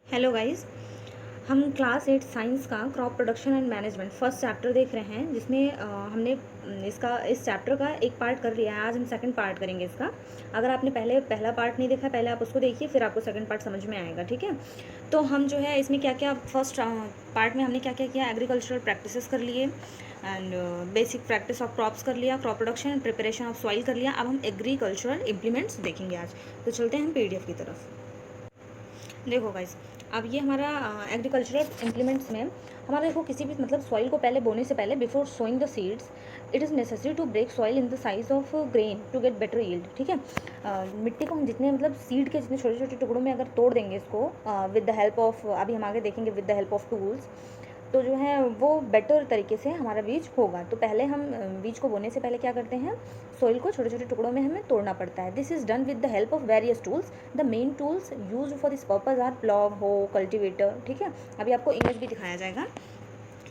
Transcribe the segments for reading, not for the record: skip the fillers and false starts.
Hello guys. हम class 8 science का crop production and management first chapter देख रहे हैं, जिसमें हमने इस चैप्टर का एक पार्ट कर लिया है। आज हम सेकंड पार्ट करेंगे इसका। अगर आपने पहला पार्ट नहीं देखा, पहले आप उसको देखिए, फिर आपको सेकंड पार्ट समझ में आएगा। ठीक है, तो हम जो है इसमें क्या क्या फर्स्ट पार्ट में हमने क्या क्या किया, एग्रीकल्चरल प्रैक्टिसेस कर लिए and basic practice of crops कर लिया, crop production and preparation of soil कर लिया। अब हम एग्रीकल्चरल इम्प्लीमेंट्स देखेंगे आज। तो चलते हैं हम PDF की तरफ। देखो गाइस, अब ये हमारा एग्रीकल्चरल इम्प्लीमेंट्स में हमारा देखो, किसी भी मतलब सॉइल को पहले बोने से पहले, before sowing the seeds, it is necessary to break soil in the size of grain to get better yield. ठीक है, मिट्टी को हम जितने मतलब सीड के जितने छोटे छोटे टुकड़ों में अगर तोड़ देंगे इसको विद द हेल्प ऑफ, अभी हम आगे देखेंगे, with the help of tools, तो जो है वो बेटर तरीके से हमारा बीज होगा। तो पहले हम बीज को बोने से पहले क्या करते हैं, सॉइल को छोटे छोटे टुकड़ों में हमें तोड़ना पड़ता है। This is done with the help of various tools. The main tools use for this purpose are plough, hoe, cultivator. ठीक है, अभी आपको इमेज भी दिखाया जाएगा।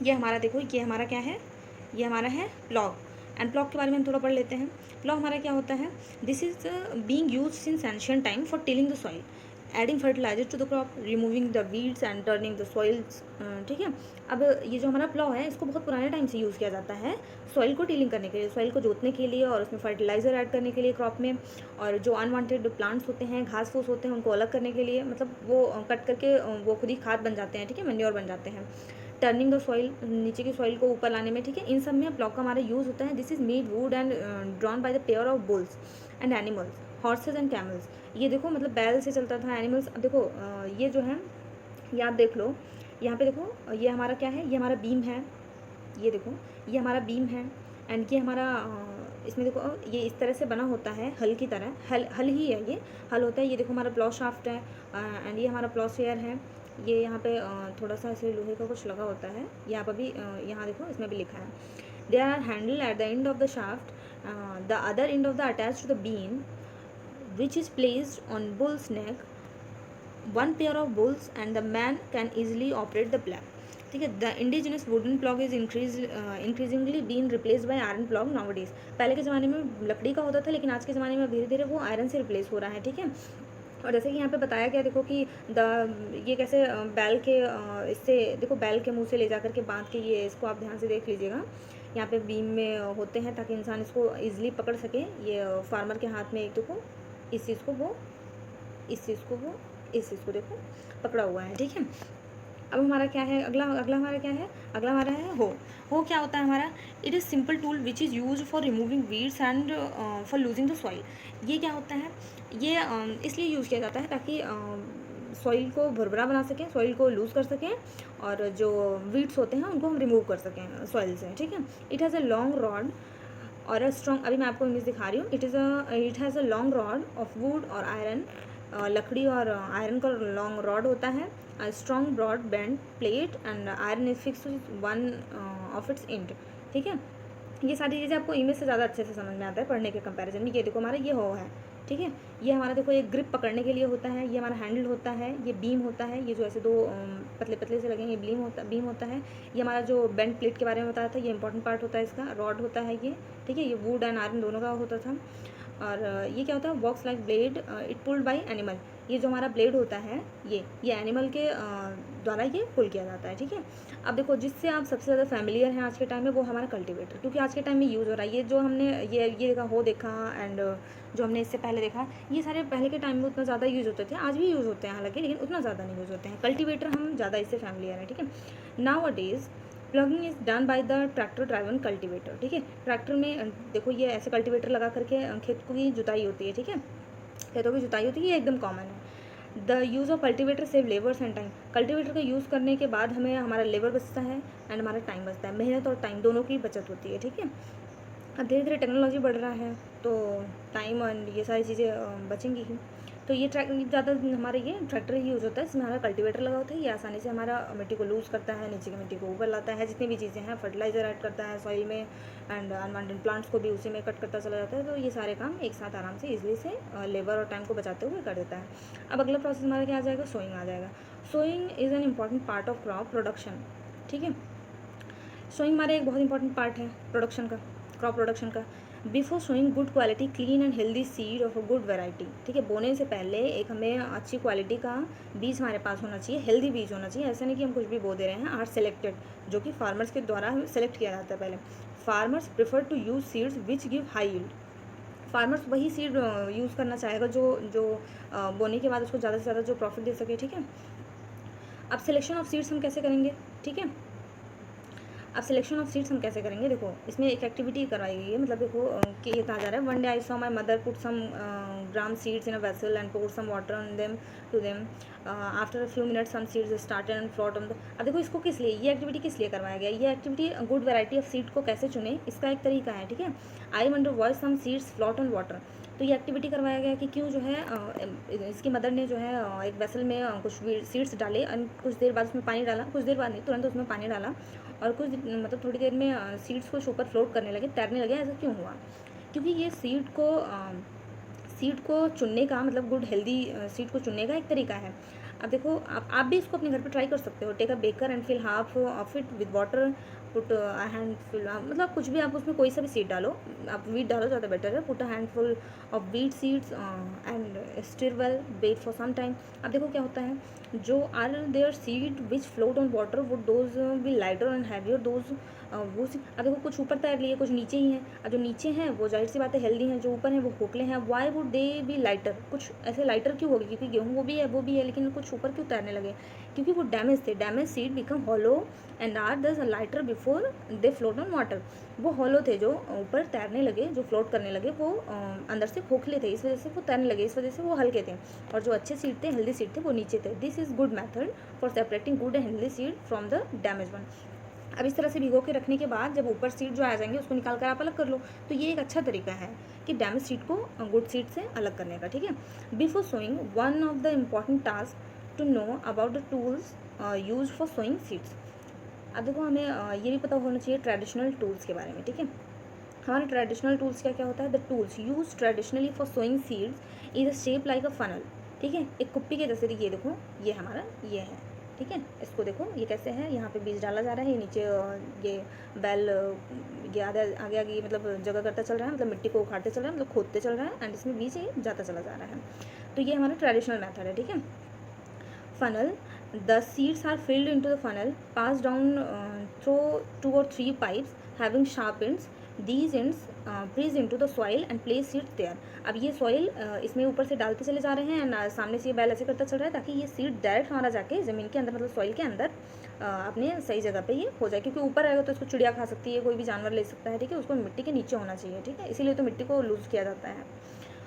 ये हमारा देखो, ये हमारा क्या है, ये हमारा है प्लॉग। एंड प्लॉग के बारे में हम थोड़ा पढ़ लेते हैं। प्लॉग हमारा क्या होता है, this is being used since ancient time for tilling the soil, adding fertilizer to the crop, removing the weeds and turning the soils. ठीक है, अब ये जो हमारा प्लॉ है, इसको बहुत पुराने टाइम से यूज़ किया जाता है सॉइल को टीलिंग करने के लिए, सॉइल को जोतने के लिए, और उसमें फर्टिलाइज़र ऐड करने के लिए क्रॉप में, और जो अनवांटेड प्लांट्स होते हैं, घास फूस होते हैं, उनको अलग करने के लिए, मतलब वो कट करके वो खुद ही खाद बन जाते हैं। ठीक है, मैन्योर बन जाते हैं। टर्निंग द सॉइल, नीचे की सॉइल को ऊपर लाने में। ठीक है, इन सब में प्लॉग का हमारा यूज़ होता है। This is made wood and drawn by the pair of bulls and animals, horses and camels. ये देखो, मतलब बैल से चलता था एनिमल्स। अब देखो ये जो है, ये आप देख लो, यहाँ पे देखो, ये हमारा क्या है, ये हमारा बीम है। ये देखो, ये हमारा बीम है। एंड ये हमारा इसमें देखो, ये इस तरह से बना होता है, हल की तरह, हल ही है, ये हल होता है। ये देखो हमारा प्लॉ शाफ्ट है, एंड ये हमारा प्लॉ शेयर है। ये यहाँ पे थोड़ा सा ऐसे लोहे का कुछ लगा होता है, यहाँ पर भी, यहाँ देखो इसमें भी लिखा है, there are handle at the end of the shaft, the other end of the attach to the beam which is placed on bull's neck, one pair of bulls and the man can easily operate the plough. ठीक है, the indigenous wooden plough is increasingly been replace by iron plough nowadays. पहले के ज़माने में लकड़ी का होता था, लेकिन आज के ज़माने में धीरे धीरे वो आयरन से रिप्लेस हो रहा है। ठीक है, और जैसे कि यहाँ पे बताया गया, देखो कि ये कैसे बैल के इससे, देखो बैल के मुंह से ले जा करके बांध के, ये इसको आप ध्यान से देख लीजिएगा, यहाँ पे बीम में होते हैं ताकि इंसान इसको ईजिली पकड़ सके। ये फार्मर के हाथ में एक देखो, इस चीज़ को वो, इस चीज़ को वो, इस चीज़ को देखो पकड़ा हुआ है। ठीक है, अब हमारा क्या है, अगला अगला हमारा क्या है, अगला हमारा है हो क्या होता है हमारा, it is simple tool which is use for removing weeds and for losing the soil. ये क्या होता है, ये इसलिए यूज़ किया जाता है ताकि सॉइल को भुरभुरा बना सकें, सॉइल को लूज़ कर सकें, और जो वीड्स होते हैं उनको हम रिमूव कर सकें सॉइल से। ठीक है, it has a long rod और अ स्ट्रॉन्ग, अभी मैं आपको इमेज दिखा रही हूँ, it has a long rod of wood और आयरन, लकड़ी और आयरन का लॉन्ग रॉड होता है, strong broad bend plate and iron is fix one of its end. ठीक है, ये सारी चीज़ें आपको इमेज से ज़्यादा अच्छे से समझ में आता है पढ़ने के कंपैरिजन में। ये देखो हमारा ये हो है। ठीक है, ये हमारा देखो एक ग्रिप पकड़ने के लिए होता है, ये हमारा हैंडल होता है, ये बीम होता है, ये जो ऐसे दो पतले पतले से लगेंगे बीम होता है। ये हमारा जो बेंड प्लेट के बारे में बताया था, ये इंपॉर्टेंट पार्ट होता है इसका, रॉड होता है ये। ठीक है, ये वुड एंड आयरन दोनों का होता था। और ये क्या होता है, works like blade, it pulled bye animal. ये जो हमारा ब्लेड होता है, ये एनिमल के द्वारा ये पुल किया जाता है। ठीक है, अब देखो, जिससे आप सबसे ज़्यादा फैमिलियर हैं आज के टाइम में, वो हमारा कल्टीवेटर, क्योंकि आज के टाइम में यूज़ हो रहा है। ये जो हमने ये देखा एंड जो हमने इससे पहले देखा, ये सारे पहले के टाइम में उतना ज़्यादा यूज़ होते थे, आज भी यूज़ होते हैं हालांकि, लेकिन उतना ज़्यादा नहीं यूज़ होते हैं। कल्टीवेटर हम ज़्यादा इससे फैमिलियर हैं। ठीक है, now a days plugging is done by the tractor driven cultivator. ठीक है, ट्रैक्टर में देखो ये ऐसे कल्टीवेटर लगा करके खेत की जुताई होती है। ठीक है, खेतों की जुताई होती है, ये एकदम कॉमन है। The use of cultivator save labours and time. Cultivator का यूज़ करने के बाद हमें हमारा लेबर बचता है एंड हमारा टाइम बचता है, मेहनत और टाइम दोनों की बचत होती है। ठीक है, अब धीरे धीरे टेक्नोलॉजी बढ़ रहा है, तो टाइम एंड ये सारी चीज़ें बचेंगी ही। तो ये ज़्यादा हमारे ये ट्रैक्टर ही यूज़ होता है, इसमें हमारा कल्टीवेटर लगा होता है। ये आसानी से हमारा मिट्टी को लूज़ करता है, नीचे की मिट्टी को ऊपर लाता है, जितनी भी चीज़ें हैं, फर्टिलाइज़र ऐड करता है सॉइल में, एंड अनवांटेड प्लांट्स को भी उसी में कट करता चला जाता है। तो ये सारे काम एक साथ आराम से ईजिली से लेबर और टाइम को बचाते हुए कर देता है। अब अगला प्रोसेस हमारा क्या आ जाएगा, सोइंग आ जाएगा। Sowing is an important part of crop production. ठीक है, सोइंग हमारा एक बहुत इंपॉर्टेंट पार्ट है प्रोडक्शन का, क्रॉप प्रोडक्शन का। Before sowing good quality clean and healthy seed of a good variety, ठीक है। बोने से पहले एक हमें अच्छी क्वालिटी का बीज हमारे पास होना चाहिए, हेल्दी बीज होना चाहिए। ऐसा नहीं कि हम कुछ भी बो दे रहे हैं। आर सेलेक्टेड, जो कि फार्मर्स के द्वारा हमें सेलेक्ट किया जाता है पहले। Farmers prefer to use seeds which give high yield, farmers वही सीड यूज़ करना चाहेगा जो जो बोने के बाद उसको ज़्यादा से ज़्यादा जो प्रॉफिट दे सके, ठीक है। अब सिलेक्शन ऑफ सीड्स हम कैसे करेंगे, ठीक है। अब सिलेक्शन ऑफ सीड्स हम कैसे करेंगे, देखो इसमें एक एक्टिविटी करवाई गई है, मतलब देखो कि ये कहा जा रहा है, one day I saw my mother put some gram seeds in a vessel and pour some water on them to them, after a few minutes some seeds started and float on the. अब देखो इसको किस लिए, ये activity किस लिए करवाया गया, ये activity good variety of seed को कैसे चुने इसका एक तरीका है, ठीक है। I wonder why some seeds float on water, तो ये एक्टिविटी करवाया गया कि क्यों जो है इसकी मदर ने जो है एक वेसल में कुछ सीड्स डाले एंड कुछ देर बाद उसमें पानी डाला, कुछ देर बाद नहीं तुरंत उसमें पानी डाला और कुछ मतलब थोड़ी देर में सीड्स कुछ ऊपर फ्लोट करने लगे, तैरने लगे। ऐसा क्यों हुआ, क्योंकि ये सीड को चुनने का मतलब गुड हेल्दी सीड को चुनने का एक तरीका है। अब देखो आप भी इसको अपने घर पे ट्राई कर सकते हो। Take a beaker and fill half of it with water, put handful, मतलब कुछ भी आप उसमें कोई सा भी सीड डालो, आप वीट डालो ज़्यादा बेटर है। Put a handful of wheat seeds and stir well, wait for some time. अब देखो क्या होता है, जो are there seed which float on water would those be lighter and heavier those, वो अब देखो कुछ ऊपर तैर लिए, कुछ नीचे ही हैं। अब जो नीचे हैं वो जाहिर सी बात है हेल्दी हैं, जो ऊपर हैं वो खोखले हैं। Why would they B lighter, कुछ ऐसे लाइटर क्यों होगी, क्योंकि गेहूँ वो भी है लेकिन कुछ ऊपर क्यों तैरने लगे, क्योंकि वो डैमेज थे। Damage seed become hollow and are thus lighter before they float on water, वो हॉलो थे जो ऊपर तैरने लगे, जो फ्लोट करने लगे वो अंदर से खोखले थे, इस वजह से वो तैरने लगे, इस वजह से वो हल्के थे। और जो अच्छे सीड थे, हेल्दी सीड थे, वो नीचे थे। This is good method for separating good and healthy seed from the damage one. अब इस तरह से भिगो के रखने के बाद जब ऊपर सीड जो आ जाएंगे उसको निकाल कर आप अलग कर लो, तो ये एक अच्छा तरीका है कि डैमेज सीड को गुड सीड से अलग करने का, ठीक है। Before sowing one of the important task to know about the tools use for sowing seeds. अब देखो हमें ये भी पता होना चाहिए ट्रेडिशनल टूल्स के बारे में, ठीक है। हमारे ट्रेडिशनल टूल्स क्या क्या होता है, the tools use traditionally for sowing seeds is a shape like a funnel, ठीक है। एक कुप्पी के जैसे, ये देखो ये हमारा ये है, ठीक है। इसको देखो ये कैसे है, यहाँ पे बीज डाला जा रहा है, ये नीचे ये बैल ये आगे आगे आगे मतलब जगह करता चल रहा है, मतलब मिट्टी को उखाड़ते चल रहा है, मतलब खोदते चल रहा है एंड इसमें बीज ये जाता चला जा रहा है। तो ये हमारा ट्रेडिशनल मेथड है, ठीक है। funnel, the seeds are filled into the funnel, passed down through 2 or 3 pipes having sharp ends. These ends press into the soil and place seeds there. अब ये सॉइल इसमें ऊपर से डालते चले जा रहे हैं एंड सामने से ये बैल ऐसे करता चल रहा है ताकि ये सीड डायरेक्ट हमारा जाके ज़मीन के अंदर मतलब सॉइल के अंदर अपने सही जगह पे ये हो जाए, क्योंकि ऊपर रहेगा तो इसको चिड़िया खा सकती है, कोई भी जानवर ले सकता है, ठीक है। उसको मिट्टी के नीचे होना चाहिए, ठीक है, इसीलिए तो मिट्टी को लूज़ किया जाता है।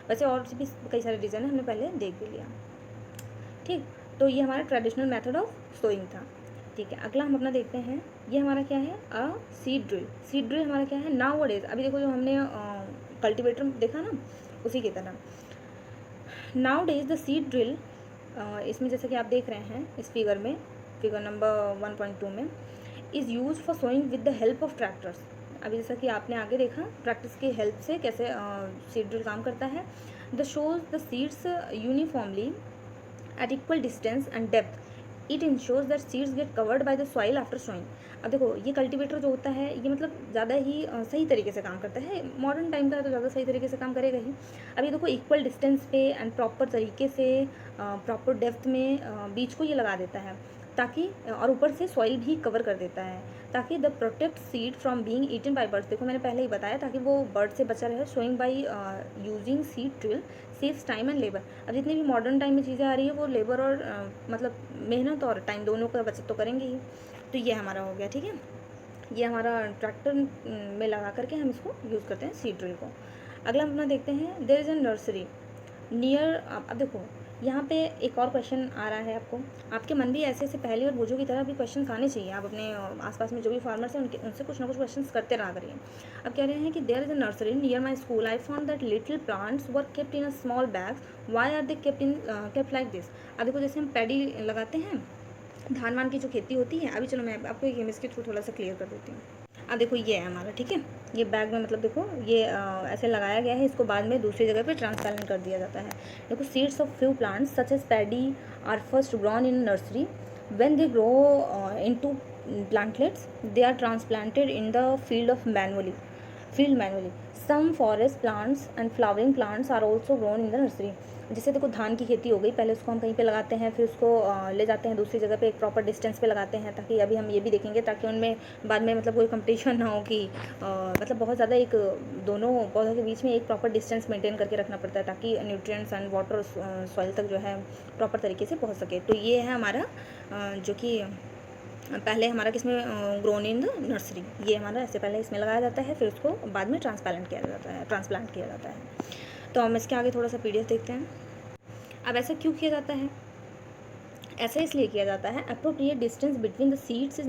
वैसे और भी कई सारे रीज़न है, हमने पहले देख भी लिया, ठीक। तो ये हमारा ट्रेडिशनल मेथड ऑफ सोइंग था, ठीक है। अगला हम अपना देखते हैं, ये हमारा क्या है, a seed drill. Seed drill हमारा क्या है, नाउ डेज, अभी देखो जो हमने कल्टीवेटर देखा ना, उसी की तरह now days the seed drill, इसमें जैसे कि आप देख रहे हैं इस फिगर में, फिगर नंबर 1.2 में, is use for sowing with the help of tractors. अभी जैसा कि आपने आगे देखा ट्रैक्टर्स की हेल्प से कैसे सीड ड्रिल काम करता है। The shows the seeds uniformly at equal distance and depth. It ensures that seeds get covered by the soil after sowing. अब देखो ये कल्टीवेटर जो होता है ये मतलब ज़्यादा ही सही तरीके से काम करता है, मॉडर्न टाइम का है तो ज़्यादा सही तरीके से काम करेगा ही। अब ये देखो इक्वल डिस्टेंस पे एंड प्रॉपर तरीके से प्रॉपर डेप्थ में बीज को ये लगा देता है ताकि, और ऊपर से सॉइल भी कवर कर देता है ताकि the protect seed from being eaten by birds. देखो मैंने पहले ही बताया ताकि वो बर्ड से बचा रहे। Sowing by using seed drill saves time and labour. अब जितनी भी मॉडर्न टाइम में चीज़ें आ रही है वो लेबर और मतलब मेहनत और टाइम दोनों का बचत तो करेंगे ही। तो ये हमारा हो गया, ठीक है। ये हमारा ट्रैक्टर में लगा करके हम इसको यूज़ करते हैं सीड ड्रिल को। अगला हम अपना देखते हैं, there is a nursery near. अब देखो यहाँ पे एक और क्वेश्चन आ रहा है आपको, आपके मन भी ऐसे ऐसे पहले और बोझों की तरह भी क्वेश्चन आने चाहिए। आप अपने आसपास में जो भी फार्मर्स हैं उनसे कुछ ना कुछ क्वेश्चन करते रहा करिए। अब कह रहे हैं कि there is a nursery near my school, I found that little plants were kept in a small bags, why are they kept like this. अब देखो जैसे हम पैडी लगाते हैं, धान वान की जो खेती होती है, अभी चलो मैं आपको एक इमेज के थ्रू थोड़ा सा क्लियर कर देती हूँ। अब देखो ये है हमारा, ठीक है, ये बैग में मतलब देखो ये ऐसे लगाया गया है, इसको बाद में दूसरी जगह पे ट्रांसप्लांट कर दिया जाता है। देखो seeds of few plants such as paddy are first grown in nursery, when they grow into plantlets they are transplanted in the field manually. Some forest plants and flowering plants are also grown in the nursery. जैसे देखो धान की खेती हो गई, पहले उसको हम कहीं पे लगाते हैं, फिर उसको ले जाते हैं दूसरी जगह पे एक प्रॉपर डिस्टेंस पे लगाते हैं, ताकि अभी हम ये भी देखेंगे ताकि उनमें बाद में मतलब कोई कंपटीशन ना हो कि मतलब बहुत ज़्यादा एक दोनों पौधों के बीच में एक प्रॉपर डिस्टेंस मेंटेन करके रखना पड़ता है ताकि न्यूट्रिएंट्स एंड वाटर सॉइल तक जो है प्रॉपर तरीके से पहुँच सके। तो ये है हमारा जो कि पहले हमारा किसमें ग्रोन इन द नर्सरी, ये हमारा ऐसे पहले इसमें लगाया जाता है, फिर उसको बाद में ट्रांसप्लांट किया जाता है। तो हम इसके आगे थोड़ा सा पीडीएफ देखते हैं। अब ऐसा क्यों किया जाता है? ऐसा इसलिए किया जाता है, appropriate distance between the seeds is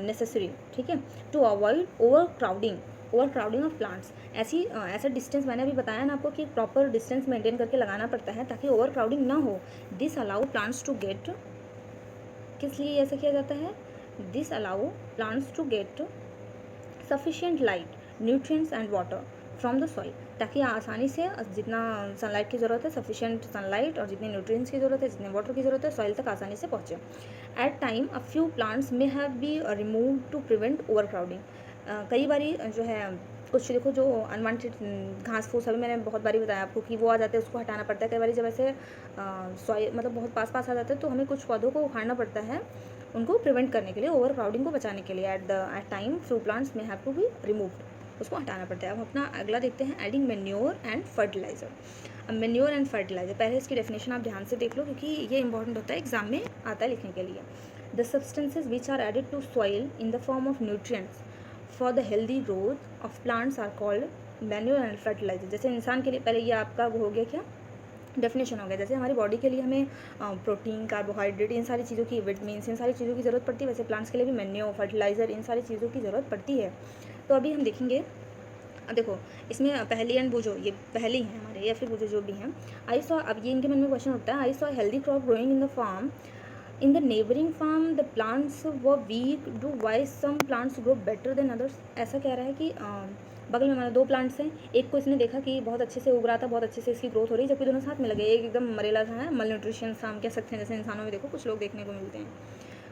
necessary, ठीक है, to avoid overcrowding of plants. ऐसा डिस्टेंस मैंने अभी बताया ना आपको कि प्रॉपर डिस्टेंस मेंटेन करके लगाना पड़ता है ताकि ओवर क्राउडिंग ना हो। This allow plants to get, किस लिए ऐसा किया जाता है? This allow plants to get sufficient light, nutrients and water from the soil, ताकि आसानी से जितना सनलाइट की ज़रूरत है, सफिशिएंट सनलाइट, और जितनी न्यूट्रिएंट्स की ज़रूरत है, जितने वाटर की ज़रूरत है, सॉइल तक आसानी से पहुँचे। At time a few plants may have be remove to prevent overcrowding. कई बारी जो है कुछ देखो जो अनवांटेड घास फूस, अभी मैंने बहुत बारी बताया आपको कि वो आ जाते हैं, उसको हटाना पड़ता है। कई बारी जब ऐसे सॉइल मतलब बहुत पास आ जाते हैं तो हमें कुछ पौधों को उखाड़ना पड़ता है उनको प्रिवेंट करने के लिए, ओवर क्राउडिंग को बचाने के लिए। एट टाइम फ्यू प्लांट्स में हैव टू बी रिमूव्ड, उसको हटाना पड़ता है। अब अपना अगला देखते हैं, एडिंग मेन्योर एंड फर्टिलाइजर। अब मेन्योर एंड फर्टिलाइजर, पहले इसकी डेफिनेशन आप ध्यान से देख लो क्योंकि ये इंपॉर्टेंट होता है, एग्जाम में आता है लिखने के लिए। The substances which are added to soil in the form of nutrients for the healthy growth of plants are called manure and fertilizer. जैसे इंसान के लिए, पहले ये आपका हो गया क्या डेफिनेशन हो गया, जैसे हमारी बॉडी के लिए हमें प्रोटीन, कार्बोहाइड्रेट, इन सारी चीज़ों की, विटामिन्स, इन सारी चीज़ों की ज़रूरत पड़ती है, वैसे प्लांट्स के लिए भी मैन्योर, फर्टिलाइजर, इन सारी चीज़ों की ज़रूरत पड़ती है। तो अभी हम देखेंगे, अब देखो इसमें पहली एंड बुझो, ये पहली हैं हमारे या फिर बुझो जो भी हैं। आई सॉ, अब ये इनके मन में क्वेश्चन उठता है, I saw healthy crop growing in the farm, in the neighbouring farm the plants were weak, do why some plants grow better than others. ऐसा कह रहा है कि बगल में हमारे दो प्लांट्स हैं, एक को इसने देखा कि बहुत अच्छे से उग रहा था, बहुत अच्छे से इसकी ग्रोथ हो रही है, जबकि दोनों साथ में लगे, एक एकदम मरेला सा है, मल न्यूट्रिशन सा हम कह सकते हैं, जैसे इंसानों में देखो कुछ लोग देखने को मिलते हैं।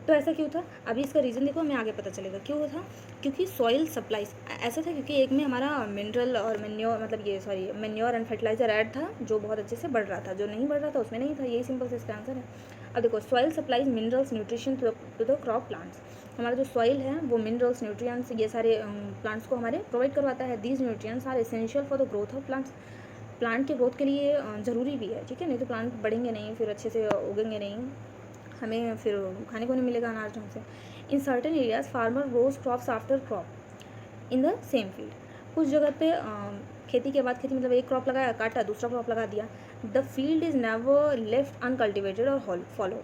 तो ऐसा क्यों था? अभी इसका रीज़न देखो, हमें आगे पता चलेगा क्यों था। क्योंकि सॉइल सप्लाईज ऐसा था, क्योंकि एक में हमारा मिनरल और मैन्योर, मतलब ये sorry manure and fertilizer add था जो बहुत अच्छे से बढ़ रहा था, जो नहीं बढ़ रहा था उसमें नहीं था। यही सिंपल से इसका आंसर है। अब देखो, soil supplies minerals nutrition to the crop plants. हमारा जो सॉइल है वो मिनरल्स, न्यूट्रिएंट्स, ये सारे प्लांट्स को हमारे प्रोवाइड करवाता है। These nutrients are essential for the growth of plants. Plant के ग्रोथ के लिए ज़रूरी भी है, ठीक है, नहीं तो प्लांट बढ़ेंगे नहीं, फिर अच्छे से उगेंगे नहीं, हमें फिर खाने को नहीं मिलेगा अनाज ढंग से। In certain areas farmer grows crops after crop in the same field. कुछ जगह पे खेती के बाद खेती, मतलब एक क्रॉप लगाया, काटा, दूसरा क्रॉप लगा दिया। The field is never left uncultivated और फॉलो।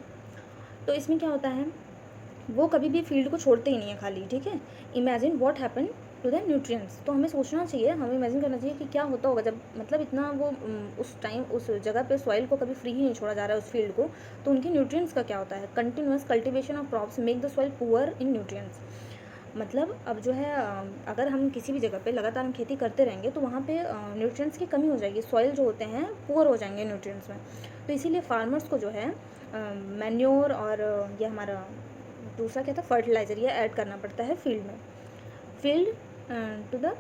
तो इसमें क्या होता है, वो कभी भी फील्ड को छोड़ते ही नहीं है खाली, ठीक है। Imagine what happen to the nutrients. तो हमें सोचना चाहिए, हमें इमेजिन करना चाहिए कि क्या होता होगा जब, मतलब इतना वो उस टाइम उस जगह पे सॉइल को कभी फ्री ही नहीं छोड़ा जा रहा है उस फील्ड को, तो उनके न्यूट्रिएंट्स का क्या होता है। Continuous cultivation of crops make the soil poor in nutrients. मतलब अब जो है अगर हम किसी भी जगह पे लगातार हम खेती करते रहेंगे तो वहाँ पे न्यूट्रिएंट्स की कमी हो जाएगी, सॉइल जो होते हैं पुअर हो जाएंगे न्यूट्रिएंट्स में। तो इसीलिए फार्मर्स को जो है मैन्योर और ये हमारा दूसरा क्या था, फर्टिलाइज़र, ये ऐड करना पड़ता है फील्ड में, फील्ड टू द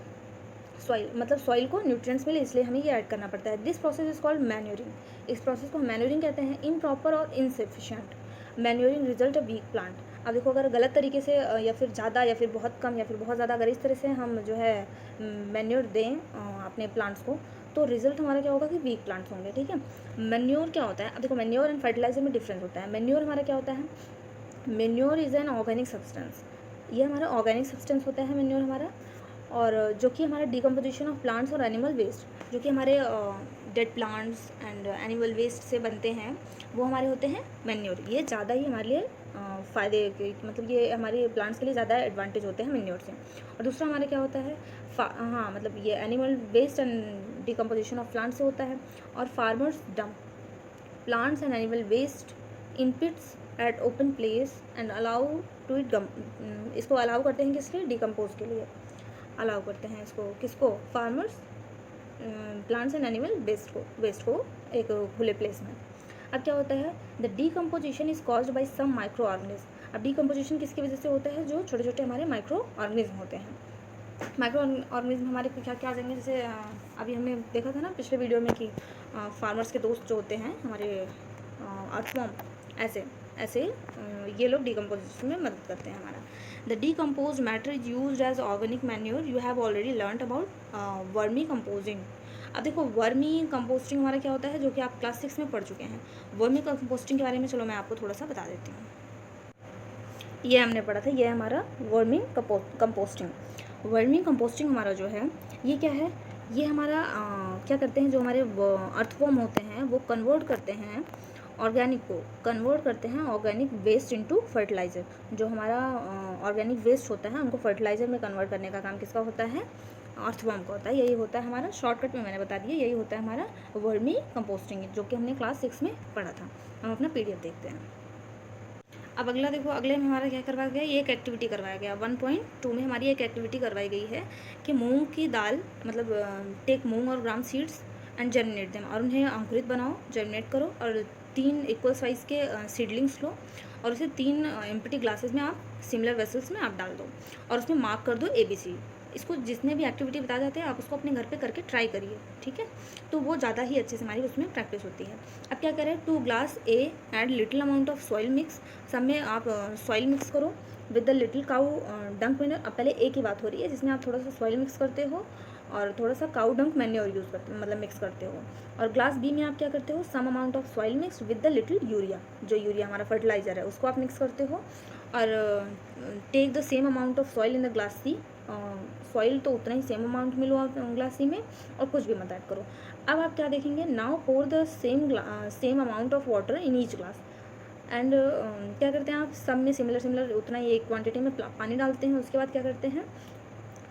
सॉइल, मतलब सॉइल को न्यूट्रिएंट्स मिले, इसलिए हमें ये ऐड करना पड़ता है। This process is called manuring. इस प्रोसेस को हम मैन्योरिंग कहते हैं। इम्प्रॉपर और insufficient manuring result a weak plant. अब देखो, अगर गलत तरीके से या फिर ज़्यादा या फिर बहुत कम या फिर बहुत ज़्यादा, अगर इस तरह से हम जो है मैन्योर दें अपने प्लांट्स को, तो रिजल्ट हमारा क्या होगा कि वीक प्लांट्स होंगे, ठीक है। मैन्योर क्या होता है? अब देखो, मैन्योर एंड फर्टिलाइजर में डिफरेंस होता है। मैन्योर हमारा क्या होता है? Manure is an organic substance. ये हमारा ऑर्गेनिक सब्सटेंस होता है मैन्योर हमारा, और जो कि हमारा डिकम्पोजिशन ऑफ प्लांट्स और एनिमल वेस्ट, जो कि हमारे dead plants and animal waste से बनते हैं, वो हमारे होते हैं मैन्योर। ये ज़्यादा ही हमारे लिए फ़ायदे के, मतलब ये हमारे प्लांट्स के लिए ज़्यादा एडवांटेज होते हैं मैन्योर से। और दूसरा हमारे क्या होता है, हाँ, मतलब ये animal waste and decomposition of plants से होता है। और farmers dump plants and animal waste in pits at open place and allow to it, इसको अलाउ करते हैं किस लिए? डिकम्पोज के लिए अलाउ करते हैं इसको, किसको? Farmers plants and animal waste को एक खुले प्लेस में। अब क्या होता है, the decomposition is caused by some microorganism. अब डीकम्पोजिशन किसकी वजह से होता है? जो छोटे छोटे हमारे माइक्रो ऑर्गेनिज्म होते हैं। माइक्रो ऑर्गेनिज्म हमारे क्या क्या आ जाएंगे, जैसे अभी हमने देखा था ना पिछले वीडियो में कि फार्मर्स के दोस्त जो होते हैं हमारे अर्थवॉर्म, ऐसे ऐसे ये लोग डिकम्पोजिशन में मदद करते हैं हमारा। The decompose matter is use as organic manure. You have already learn about vermicomposting. अब देखो वर्मी कंपोस्टिंग हमारा क्या होता है, जो कि आप क्लास 6 में पढ़ चुके हैं। वर्मी कंपोस्टिंग के बारे में चलो मैं आपको थोड़ा सा बता देती हूँ। ये हमने पढ़ा था, ये हमारा वर्मी कंपोस्टिंग। वर्मी कंपोस्टिंग हमारा जो है ये क्या है, ये हमारा क्या करते हैं, जो हमारे अर्थवॉर्म होते हैं वो कन्वर्ट करते हैं ऑर्गेनिक को, कन्वर्ट करते हैं ऑर्गेनिक वेस्ट इनटू फर्टिलाइज़र। जो हमारा ऑर्गेनिक वेस्ट होता है उनको फर्टिलाइज़र में कन्वर्ट करने का काम किसका होता है, अर्थवॉर्म का होता है। यही होता है हमारा, शॉर्टकट में मैंने बता दिया, यही होता है हमारा वर्मी कंपोस्टिंग, जो कि हमने क्लास 6 में पढ़ा था। हम अपना PDF देखते हैं। अब अगला देखो, अगले में हमारा क्या करवाया गया, ये एक एक्टिविटी करवाया गया 1.2 में हमारी एक एक्टिविटी करवाई गई है कि मूंग की दाल, मतलब टेक मूंग और ग्राम सीड्स एंड जर्मिनेट देम, और उन्हें अंकुरित बनाओ, जर्मिनेट करो, और 3 इक्वल साइज़ के सीडलिंग्स लो और उसे 3 एम्प्टी ग्लासेस में आप सिमिलर वेसल्स में आप डाल दो और उसमें मार्क कर दो ABC। इसको जितने भी एक्टिविटी बताए जाते हैं आप उसको अपने घर पे करके ट्राई करिए, ठीक है, तो वो ज़्यादा ही अच्छे से हमारी उसमें प्रैक्टिस होती है। अब क्या करें, 2 glass A add little amount of soil mix. सब में आप सॉइल मिक्स करो विद द लिटिल काउ डंक मैन्योर। अब पहले A की बात हो रही है जिसमें आप थोड़ा सा सॉइल मिक्स करते हो और थोड़ा सा काउ डंक मैन्योर यूज़ करते हो, मतलब मिक्स करते हो। और ग्लास B में आप क्या करते हो, some amount of soil mix with the little urea, जो यूरिया हमारा फर्टिलाइज़र है उसको आप मिक्स करते हो। और take the same amount of soil in the glass C। Soil तो उतना ही सेम अमाउंट में लो आप ग्लास C में, और कुछ भी मत ऐड करो। अब आप क्या देखेंगे, now pour the same amount of water in each glass and क्या करते हैं आप, सब में सिमिलर उतना ही एक क्वांटिटी में पानी डालते हैं। उसके बाद क्या करते हैं,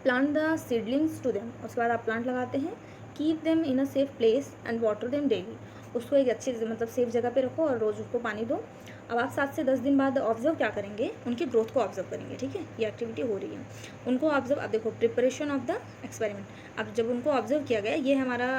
plant the seedlings to them. उसके बाद आप प्लांट लगाते हैं, keep them in a safe place and water them daily. उसको एक अच्छी मतलब सेफ जगह पे रखो और रोज़ उसको पानी दो। अब आप 7 से 10 दिन बाद ऑब्जर्व क्या करेंगे, उनकी ग्रोथ को ऑब्जर्व करेंगे, ठीक है, ये एक्टिविटी हो रही है उनको ऑब्जर्व। अब देखो प्रिपरेशन ऑफ द एक्सपेरिमेंट, अब जब उनको ऑब्जर्व किया गया, ये हमारा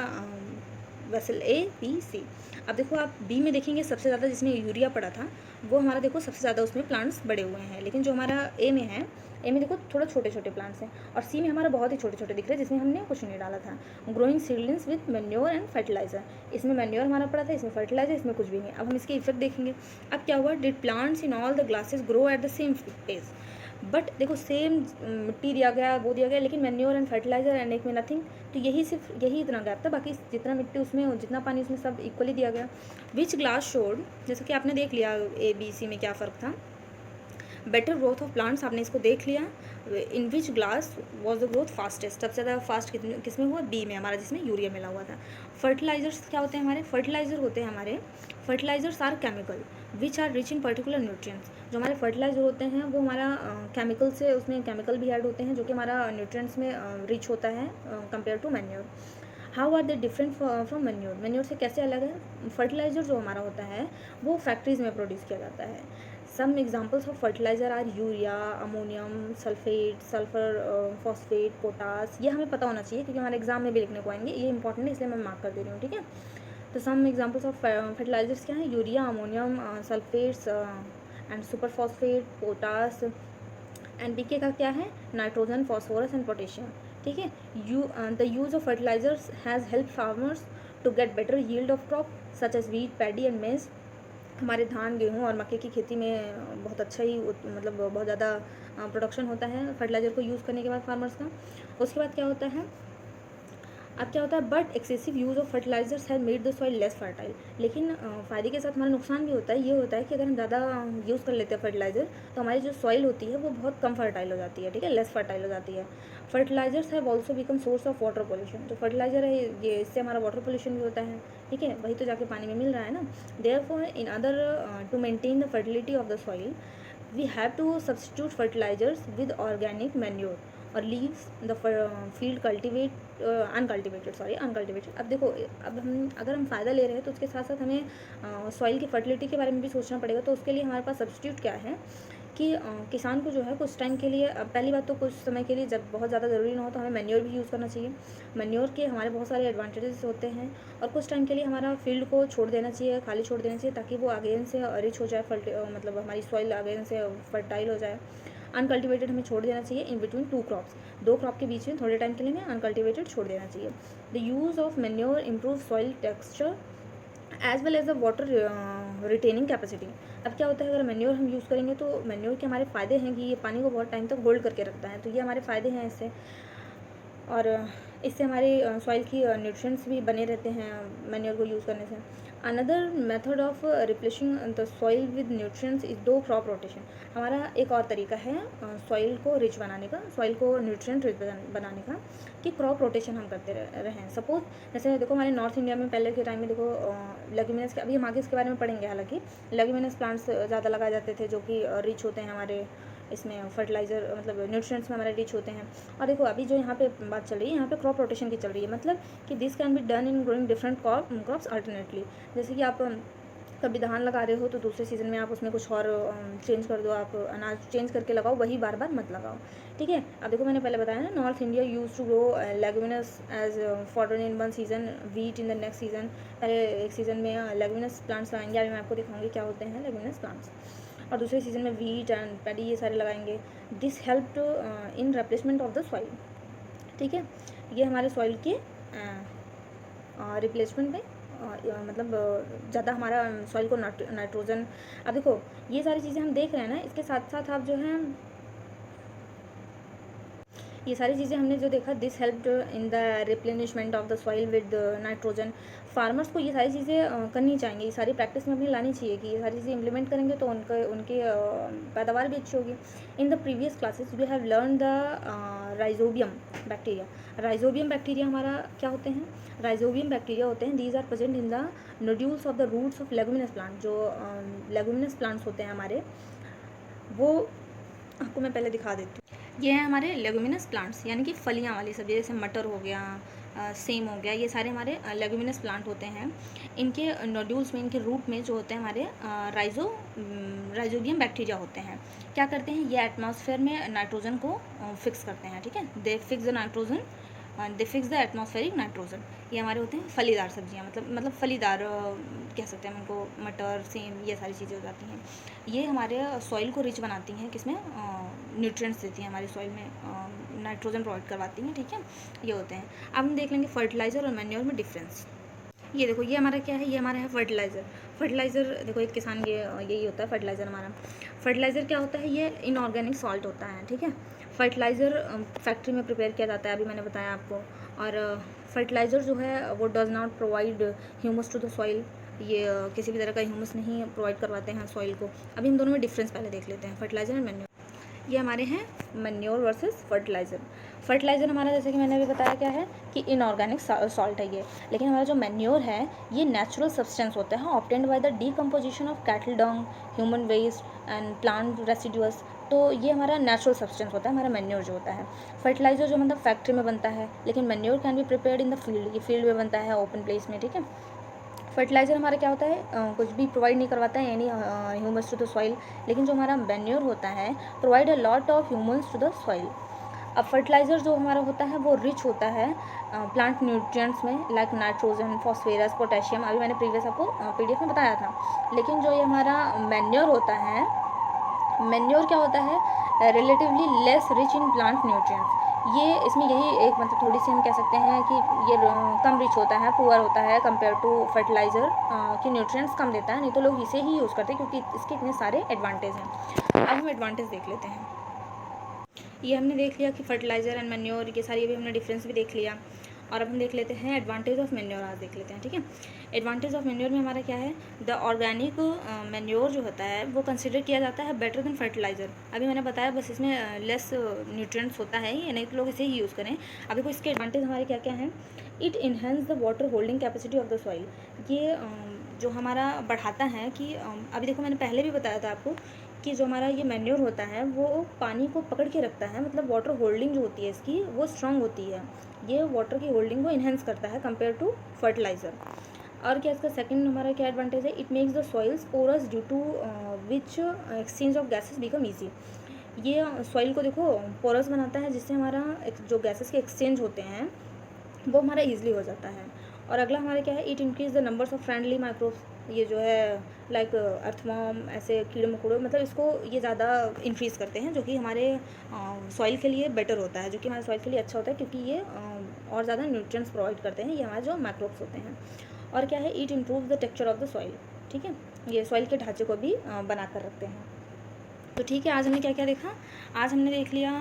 वेसल ABC। अब देखो आप B में देखेंगे सबसे ज़्यादा जिसमें यूरिया पड़ा था वो हमारा, देखो सबसे ज़्यादा उसमें प्लांट्स बड़े हुए हैं, लेकिन जो हमारा A में है, A में देखो थोड़ा छोटे छोटे प्लांट्स हैं, और C में हमारा बहुत ही छोटे छोटे दिख रहे हैं जिसमें हमने कुछ नहीं डाला था। Growing seedlings with manure and fertiliser, इसमें मैन्योर हमारा पड़ा था, इसमें फर्टिलाइजर, इसमें कुछ भी नहीं। अब हम इसके इफेक्ट देखेंगे। अब क्या हुआ, did plants in all the glasses grow at the same pace. But देखो सेम मिट्टी दिया गया, वो दिया गया, लेकिन मैन्योर एंड फर्टिलाइजर एंड एक में नथिंग। तो यही सिर्फ यही इतना गैप था, बाकी जितना मिट्टी उसमें और जितना पानी उसमें सब इक्वली दिया गया। विच ग्लास शोड, जैसे कि आपने देख लिया ABC में क्या फ़र्क था। बेटर ग्रोथ ऑफ प्लांट्स, आपने इसको देख लिया। In which glass was the growth fastest, सबसे ज़्यादा फास्ट किस में हुआ, B में हमारा, जिसमें यूरिया मिला हुआ था। फर्टिलाइजर्स क्या होते हैं हमारे, फर्टिलाइजर होते हैं हमारे, fertilisers are chemical which are rich in particular nutrients. जो हमारे फर्टिलाइजर होते हैं वो हमारा केमिकल से, उसमें केमिकल भी ऐड होते हैं जो कि हमारा न्यूट्रिएंट्स में रिच होता है compare to manure. How are they different from manure, manure से कैसे अलग है। फर्टिलाइजर जो हमारा होता है वो फैक्ट्रीज में प्रोड्यूस किया जाता है। Some examples of fertiliser are urea, ammonium sulphate, sulphur phosphate, potash. ये हमें पता होना चाहिए क्योंकि हमारे एग्जाम में भी लिखने को आएंगे, ये इंपॉर्टेंट है इसलिए मैं मार्क कर दे रही हूँ, ठीक है। तो सम एग्जाम्पल्स ऑफ फर्टिलाइजर्स क्या है, urea, ammonium sulphates and super phosphate, potash. NPK का क्या है, नाइट्रोजन, फॉस्फोरस एंड पोटेशियम, ठीक है। The use of fertilisers has help farmers to get better yield of crop such as wheat, paddy and maize. हमारे धान, गेहूँ और मक्के की खेती में बहुत अच्छा ही मतलब बहुत ज़्यादा प्रोडक्शन होता है फर्टिलाइज़र को यूज़ करने के बाद फार्मर्स का। उसके बाद क्या होता है, अब क्या होता है, but excessive use of fertilisers have made the soil less fertile. लेकिन फ़ायदे के साथ हमारा नुकसान भी होता है। ये होता है कि अगर हम ज़्यादा यूज़ कर लेते हैं फर्टिलाइज़र तो हमारी जो सॉइल होती है वो बहुत कम फर्टाइल हो जाती है, ठीक है, लेस फर्टाइल हो जाती है। Fertilisers have also become source of water pollution. जो फर्टिलाइजर है ये, इससे हमारा वाटर पोल्यूशन भी होता है, ठीक है, वही तो जाके पानी में मिल रहा है ना। Therefore in order to maintain the fertility of the soil we have to substitute fertilisers with organic manure और leaves the field cultivate uncultivated. अब देखो, अब हम अगर हम फ़ायदा ले रहे हैं तो उसके साथ साथ हमें सॉइल की फर्टिलिटी के बारे में भी सोचना पड़ेगा। तो उसके लिए हमारे पास सब्स्टिट्यूट क्या है कि किसान को जो है कुछ टाइम के लिए, पहली बात तो कुछ समय के लिए जब बहुत ज़्यादा ज़रूरी ना हो तो हमें मैन्योर भी यूज़ करना चाहिए। मैन्योर के हमारे बहुत सारे एडवांटेजेस होते हैं और कुछ टाइम के लिए हमारा फील्ड को छोड़ देना चाहिए, खाली छोड़ देना चाहिए ताकि वो अगेन से रिच हो जाए, मतलब हमारी सॉइल अगेन से फर्टाइल हो जाए। अनकल्टिवेटेड हमें छोड़ देना चाहिए इन बिटवीन 2 क्रॉप्स, 2 क्रॉप के बीच में थोड़े टाइम के लिए हमें अनकल्टिवेटेड छोड़ देना चाहिए। The use of manure improve soil texture as well as the water retaining capacity. अब क्या होता है, अगर मैन्योर हम यूज़ करेंगे तो मैन्योर के हमारे फ़ायदे हैं कि ये पानी को बहुत टाइम तक होल्ड करके रखता है, तो ये हमारे फ़ायदे हैं इससे। और इससे हमारे सॉइल की न्यूट्रिएंट्स भी बने रहते हैं मैन्योर को यूज़ करने से। Another method of replacing the soil with nutrients is 2 crop rotation. हमारा एक और तरीका है सॉइल को रिच बनाने का, सॉइल को न्यूट्रिएंट रिच बनाने का, कि क्रॉप रोटेशन हम करते रहें। सपोज जैसे देखो हमारे नॉर्थ इंडिया में पहले के टाइम में देखो लेग्यूमिनस के, अभी हम आगे इसके बारे में पढ़ेंगे, हालांकि लेग्यूमिनस प्लांट्स ज़्यादा लगाए जाते थे जो कि रिच होते हैं हमारे इसमें फर्टिलाइज़र, मतलब न्यूट्रिएंट्स में हमारे रिच होते हैं। और देखो अभी जो यहाँ पे बात चल रही है, यहाँ पे क्रॉप रोटेशन की चल रही है, मतलब कि this can be done in growing different crops alternately. जैसे कि आप कभी धान लगा रहे हो तो दूसरे सीज़न में आप उसमें कुछ और चेंज कर दो, आप अनाज चेंज करके लगाओ, वही बार बार मत लगाओ, ठीक है। अब देखो मैंने पहले बताया ना, North India use to grow leguminous as fodder in one season, wheat in the next season. पहले एक सीज़न में लेग्यूमिनस प्लांट्स लगाएंगे, अभी मैं आपको दिखाऊंगी क्या होते हैं लेग्यूमिनस प्लांट्स, और दूसरे सीज़न में वीट एंड पैडी ये सारे लगाएंगे। This help in replacement of the soil, ठीक है। ये हमारे सॉइल के रिप्लेसमेंट में मतलब ज़्यादा हमारा सॉइल को नाइट्रोजन। अब देखो ये सारी चीज़ें हम देख रहे हैं ना, इसके साथ साथ आप जो है ये सारी चीज़ें हमने जो देखा, this helped in the replenishment of the soil with nitrogen. Farmers को ये सारी चीज़ें करनी चाहिए, ये सारी प्रैक्टिस में अपनी लानी चाहिए कि ये सारी चीज़ें इंप्लीमेंट करेंगे तो उनके पैदावार भी अच्छी होगी। In the previous classes we have learn the rhizobium bacteria. Rhizobium bacteria हमारा क्या होते हैं, राइजोबियम बैक्टीरिया होते हैं, these are present in the nodules of the roots of leguminous plant. जो लेगुमिनस प्लांट्स होते हैं हमारे, वो आपको मैं पहले दिखा देती हूँ। ये हैं हमारे लेगुमिनस प्लांट्स, यानी कि फलियां वाली सब्जी, जैसे मटर हो गया, सेम हो गया, ये सारे हमारे लेगुमिनस प्लांट होते हैं। इनके नोड्यूल्स में, इनके रूट में जो होते हैं हमारे राइजोबियम बैक्टीरिया होते हैं। क्या करते हैं, ये एटमॉस्फेयर में नाइट्रोजन को फिक्स करते हैं, ठीक है। दे fix the nitrogen, they fix the atmospheric nitrogen. ये हमारे होते हैं फलीदार सब्जियां, मतलब फलीदार कह सकते हैं हम इनको, मटर, सेम, ये सारी चीज़ें हो जाती हैं। ये हमारे सॉइल को रिच बनाती हैं, किसमें, न्यूट्रिएंट्स देती हैं हमारे सॉइल में, नाइट्रोजन प्रोवाइड करवाती हैं, ठीक है। ये होते हैं। अब हम देख लेंगे फर्टिलाइज़र और मैन्योर में डिफरेंस। ये देखो, ये हमारा क्या है, ये हमारा है फर्टिलाइज़र। फर्टिलाइज़र देखो, एक किसान ये यही होता है फर्टिलाइज़र हमारा। फर्टिलाइज़र क्या होता है, ये इनऑर्गेनिक सॉल्ट होता है, ठीक है। फर्टिलाइज़र फैक्ट्री में प्रिपेयर किया जाता है, अभी मैंने बताया आपको। और फर्टिलाइज़र जो है वो does not provide humus to the soil, ये किसी भी तरह का ह्यूमस नहीं प्रोवाइड करवाते हैं सॉइल को। अभी हम दोनों में डिफरेंस पहले देख लेते हैं, फर्टिलाइज़र एंड मैन्योर। ये हमारे हैं मैन्योर वर्सेस फर्टिलाइज़र। फर्टिलाइज़र हमारा, जैसे कि मैंने अभी बताया, क्या है कि इनऑर्गेनिक सॉल्ट है ये। लेकिन हमारा जो मैन्योर है, ये नेचुरल सब्सटेंस होता है, obtained by the decomposition of cattle dung, human waste and plant residues. तो ये हमारा नेचुरल सब्सटेंस होता है, हमारा मैन्योर जो होता है। फर्टिलाइज़र जो मतलब फैक्ट्री में बनता है, लेकिन manure can be prepared in the field, ये फील्ड में बनता है, ओपन प्लेस में, ठीक है। फर्टिलाइज़र हमारा क्या होता है, कुछ भी प्रोवाइड नहीं करवाता है, यानी ह्यूमस टू द सॉइल। लेकिन जो हमारा मैन्योर होता है, provide a lot of humans to the soil. अब फर्टिलाइज़र जो हमारा होता है वो रिच होता है प्लांट न्यूट्रिएंट्स में, लाइक नाइट्रोजन, फॉस्फेरस, पोटेशियम, अभी मैंने प्रीवियस आपको PDF में बताया था। लेकिन जो ये हमारा मैन्योर होता है, मैन्योर क्या होता है, relatively less rich in plant nutrients. ये इसमें यही एक मतलब थोड़ी सी हम कह सकते हैं कि ये कम रिच होता है, पुअर होता है कंपेयर टू फर्टिलाइज़र, कि न्यूट्रिएंट्स कम देता है, नहीं तो लोग इसे ही यूज़ करते हैं क्योंकि इसके इतने सारे एडवांटेज हैं। अब हम एडवांटेज देख लेते हैं। ये हमने देख लिया कि फर्टिलाइज़र एंड मैन्योर, ये सारी अभी हमने डिफरेंस भी देख लिया। और अब हम देख लेते हैं एडवांटेज ऑफ मैन्योर, आज देख लेते हैं, ठीक है। एडवांटेज ऑफ मैन्योर में हमारा क्या है, द ऑर्गेनिक मैन्योर जो होता है वो कंसिडर किया जाता है बेटर देन फर्टिलाइज़र। अभी मैंने बताया, बस इसमें लेस न्यूट्रिएंट्स होता है, ये नहीं तो लोग इसे ही यूज़ करें। अभी को इसके एडवांटेज हमारे क्या क्या हैं, it enhance the water holding capacity of the soil. ये जो हमारा बढ़ाता है कि अभी देखो मैंने पहले भी बताया था आपको कि जो हमारा ये मैन्योर होता है वो पानी को पकड़ के रखता है, मतलब वाटर होल्डिंग जो होती है इसकी वो स्ट्रांग होती है। ये वाटर की होल्डिंग को इन्हेंस करता है कंपेयर टू फर्टिलाइज़र। और क्या इसका सेकंड हमारा क्या एडवांटेज है, it makes the soils porous due to which exchange of gases become easy. ये सॉइल को देखो पोरस बनाता है, जिससे हमारा जो गैसेस के एक्सचेंज होते हैं वो हमारा ईजिली हो जाता है। और अगला हमारा क्या है, it increase the numbers of friendly ये जो है लाइक अर्थवॉर्म, ऐसे कीड़े मकोड़े, मतलब इसको ये ज़्यादा इंक्रीज़ करते हैं, जो कि हमारे सॉइल के लिए बेटर होता है, जो कि हमारे सॉइल के लिए अच्छा होता है, क्योंकि ये और ज़्यादा न्यूट्रिएंट्स प्रोवाइड करते हैं, ये हमारे जो माइक्रोब्स होते हैं। और क्या है, it improve the texture of the soil, ठीक है, ये सॉइल के ढांचे को भी बना कर रखते हैं। तो ठीक है, आज हमने क्या क्या देखा? आज हमने देख लिया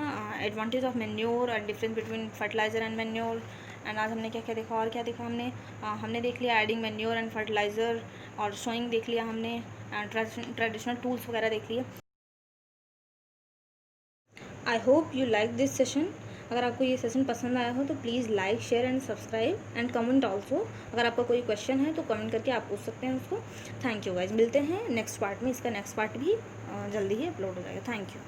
advantage of manure and difference between fertiliser and manure. And आज हमने क्या क्या देखा, और क्या देखा हमने? हमने देख लिया एडिंग मैन्योर एंड फर्टिलाइज़र, और सोइंग देख लिया हमने, ट्रेडिशनल टूल्स वगैरह देख लिए। I hope you like this session. अगर आपको ये सेशन पसंद आया हो तो please like, share and subscribe and comment also. अगर आपका कोई क्वेश्चन है तो कमेंट करके आप पूछ सकते हैं उसको। थैंक यू गाइज, मिलते हैं नेक्स्ट पार्ट में। इसका नेक्स्ट पार्ट भी जल्दी ही अपलोड हो जाएगा। Thank you.